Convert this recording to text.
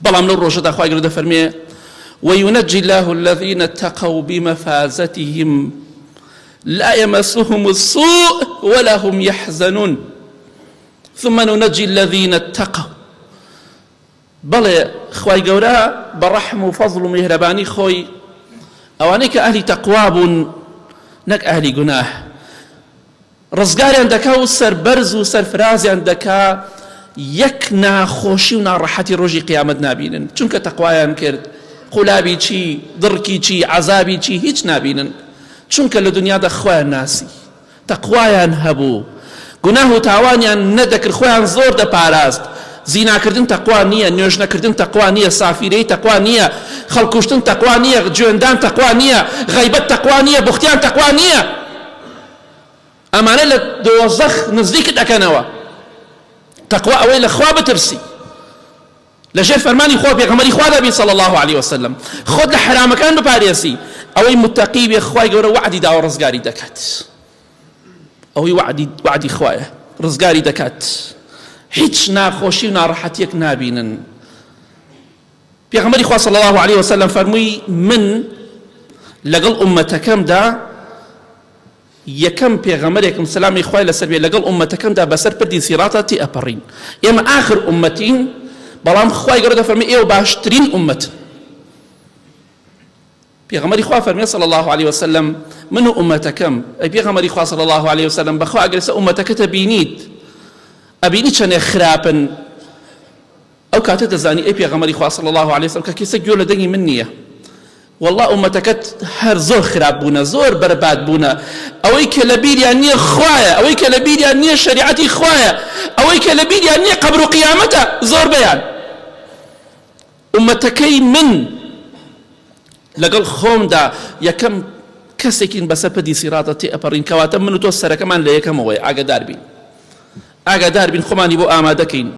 بەڵام لەو ڕۆژەدا خوای گەورە دەفەرمێ وينجي الله الذين اتقوا بمفازتهم لا يمسهم السوء ولا هم يحزنون ثم ننجي الذين اتقوا بەڵێ خوای گەورە بەڕەحم و فەزڵ و میهرەبانی خۆی ئەوانەی کە ئەهلی تەقوا بوون نەک ئەهلی گوناه ڕزگاریان دەکا و سەربەرز و سەرفرازیان دەکا یەک ناخۆشی و ناڕەحەتی ڕۆژی قیامەت نابینن چونکە تەقوایان کرد قولابی چی دڕکی چی عەزابی چی هیچ نابینن چونکە لە دنیادا خۆیان ناسی تەقوایان هەبوو گوناه و تاوانیان نەدەکرد خۆیان زۆر دەپاراست زیناکردن تەقوا نییە نوێژنەکردن تەقوا نییە سافیرەی تەقوا نییە خەڵکوشتن تەقوا نییە جوێندان تەقوا نییە غەیبەت تەقوا نییە بوختیان تەقوا نییە ئەمانە لە دۆزەخ نزدیکت ئەکەنەوە تەقوا ئەوەی لە خوا بترسی لەژێر فەرمانی خۆ پێغەمبەری خوا دەبی صلی الله عليه وسلم خۆت لە حرامەکان بپارێسی ئەوەی متەقی بێ خوای گەورە وعدی داوە ڕزگاری دەکات ئەوەی وعدی خوایە ڕزگاری دەکات هیچ ناخۆشی و ناڕەحەتیەک نابینن پێغەمبەری خوا صلی الله عليه وسلم فەرمووی من لەگەڵ ئومەتەکەمدا یەکەم پێغەمبەرێکم سەلامی خوای لەسەر بێ لەگەڵ ئومەتەکەمدا بەسەر پردی سیراتە تی ئەپەڕین ئێمە ئاخر ئومەتین بەڵام خوای گەورە دەفەرمێ ئێوە باشترین ئومەتن پێغەمبەری خوا فەرمێ صلی الله عليه وسلم من و ئومەتەکەم ئەی پێغەمبەری خوا صلی الله عليه وسلم بەخوا ئەگەر ئومەتەکەتە بینیت ئەبینی چەندێک خراپن ئەو کاتە دەزانی ئەی پێغەمبەری خوا صلی الله عليه وسلم کە کێسە گوێ لە دەنگی من نییە والله ئومەتەکەت هەر زۆر خراپ بوونە زۆر بەرباد بوونە ئەوەی کە لە بیریان نییە خوایە ئەوەی کە لە بیریان نییە شەریعەتی خوایە ئەوەی کە لە بیریان نییە قەبر و قیامەتە زۆر بەیان ئومەتەکەی من لەگەڵ خۆمدا یەکەم کەسێکین بەسەر پردی سیراتە تێ ئەپەڕین کەواتە من و تۆ سەرەکەمان لە یەکەمەوەی ئاگادار بین خۆمانی بۆ ئامادەکەین